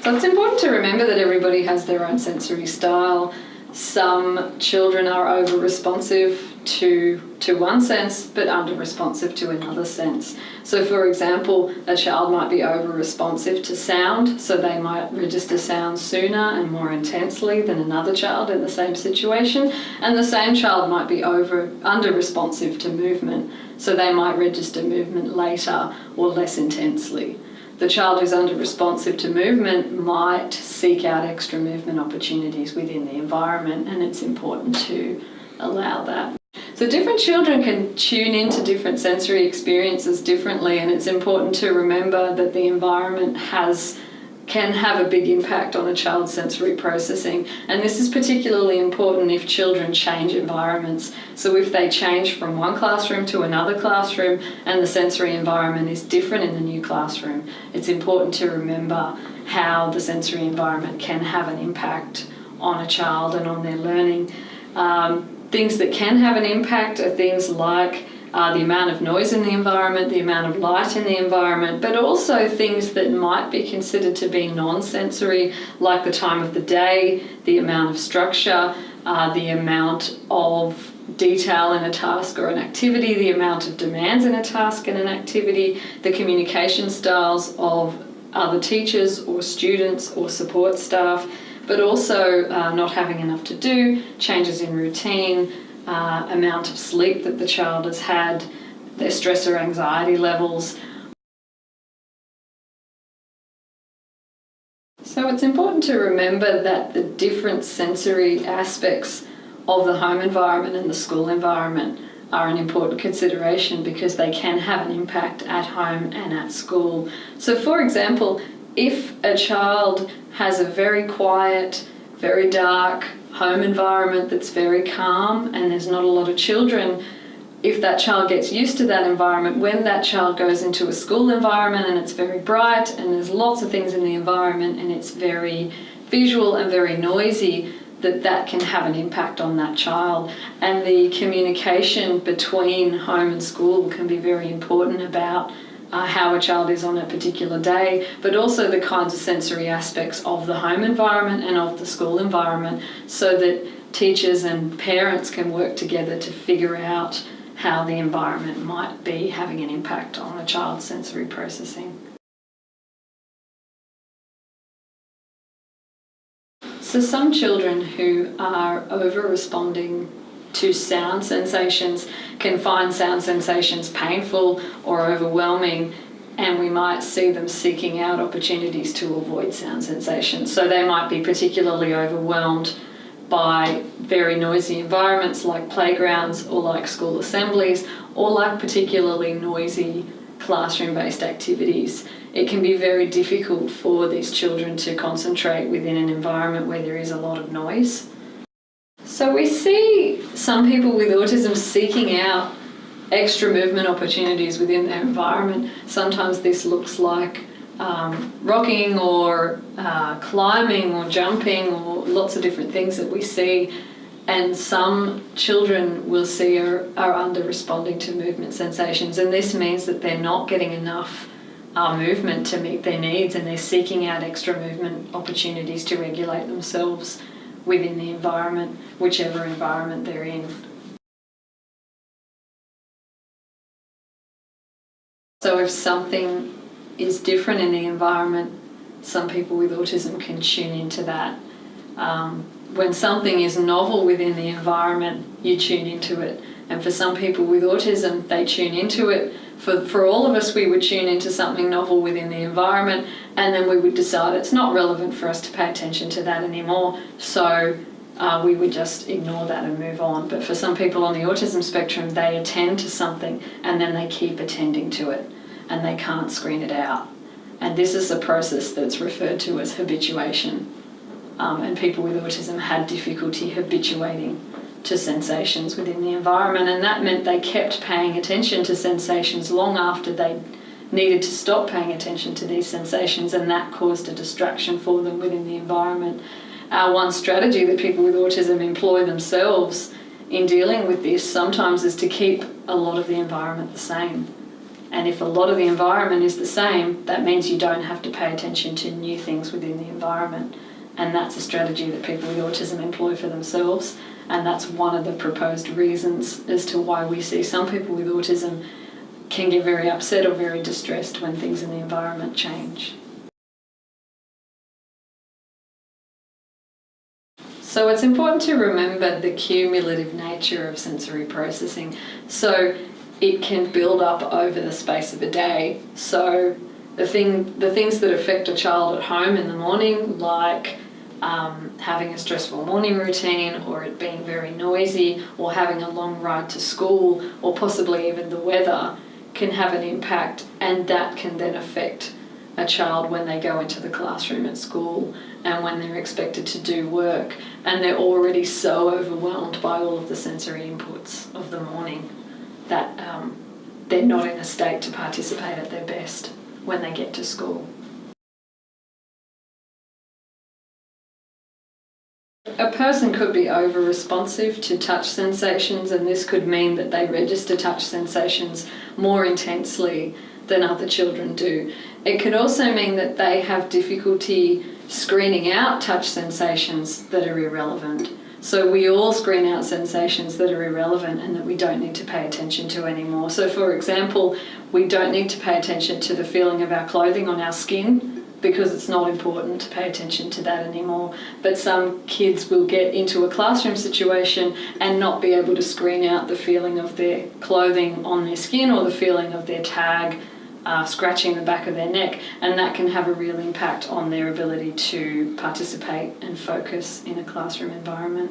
So it's important to remember that everybody has their own sensory style. Some children are over-responsive to one sense, but under-responsive to another sense. So for example, a child might be over-responsive to sound, so they might register sound sooner and more intensely than another child in the same situation, and the same child might be under-responsive to movement, so they might register movement later or less intensely. The child who's under-responsive to movement might seek out extra movement opportunities within the environment, and it's important to allow that. So different children can tune into different sensory experiences differently, and it's important to remember that the environment can have a big impact on a child's sensory processing, and this is particularly important if children change environments. So if they change from one classroom to another classroom and the sensory environment is different in the new classroom, it's important to remember how the sensory environment can have an impact on a child and on their learning. Things that can have an impact are things like the amount of noise in the environment, the amount of light in the environment, but also things that might be considered to be non-sensory, like the time of the day, the amount of structure, the amount of detail in a task or an activity, the amount of demands in a task and an activity, the communication styles of other teachers or students or support staff, but also not having enough to do, changes in routine, amount of sleep that the child has had, their stress or anxiety levels. So it's important to remember that the different sensory aspects of the home environment and the school environment are an important consideration because they can have an impact at home and at school. So for example, if a child has a very quiet, very dark home environment that's very calm and there's not a lot of children, if that child gets used to that environment, when that child goes into a school environment and it's very bright and there's lots of things in the environment and it's very visual and very noisy, that can have an impact on that child. And the communication between home and school can be very important about how a child is on a particular day, but also the kinds of sensory aspects of the home environment and of the school environment, so that teachers and parents can work together to figure out how the environment might be having an impact on a child's sensory processing. So some children who are over-responding to sound sensations can find sound sensations painful or overwhelming, and we might see them seeking out opportunities to avoid sound sensations. So they might be particularly overwhelmed by very noisy environments like playgrounds or like school assemblies or like particularly noisy classroom-based activities. It can be very difficult for these children to concentrate within an environment where there is a lot of noise. So we see some people with autism seeking out extra movement opportunities within their environment. Sometimes this looks like rocking or climbing or jumping or lots of different things that we see. And some children we'll see are under-responding to movement sensations, and this means that they're not getting enough movement to meet their needs, and they're seeking out extra movement opportunities to regulate themselves within the environment, whichever environment they're in. So if something is different in the environment, some people with autism can tune into that. When something is novel within the environment, you tune into it. And for some people with autism, they tune into it. For all of us, we would tune into something novel within the environment, and then we would decide it's not relevant for us to pay attention to that anymore, so we would just ignore that and move on. But for some people on the autism spectrum, they attend to something and then they keep attending to it and they can't screen it out. And this is a process that's referred to as habituation. And people with autism had difficulty habituating to sensations within the environment, and that meant they kept paying attention to sensations long after they needed to stop paying attention to these sensations, and that caused a distraction for them within the environment. One strategy that people with autism employ themselves in dealing with this sometimes is to keep a lot of the environment the same. And if a lot of the environment is the same, that means you don't have to pay attention to new things within the environment. And that's a strategy that people with autism employ for themselves. And that's one of the proposed reasons as to why we see some people with autism can get very upset or very distressed when things in the environment change. So it's important to remember the cumulative nature of sensory processing. So it can build up over the space of a day. So the things that affect a child at home in the morning, like having a stressful morning routine, or it being very noisy, or having a long ride to school, or possibly even the weather, can have an impact, and that can then affect a child when they go into the classroom at school and when they're expected to do work and they're already so overwhelmed by all of the sensory inputs of the morning that they're not in a state to participate at their best when they get to school. A person could be over-responsive to touch sensations, and this could mean that they register touch sensations more intensely than other children do. It could also mean that they have difficulty screening out touch sensations that are irrelevant. So we all screen out sensations that are irrelevant and that we don't need to pay attention to anymore. So for example, we don't need to pay attention to the feeling of our clothing on our skin because it's not important to pay attention to that anymore. But some kids will get into a classroom situation and not be able to screen out the feeling of their clothing on their skin or the feeling of their tag scratching the back of their neck, and that can have a real impact on their ability to participate and focus in a classroom environment.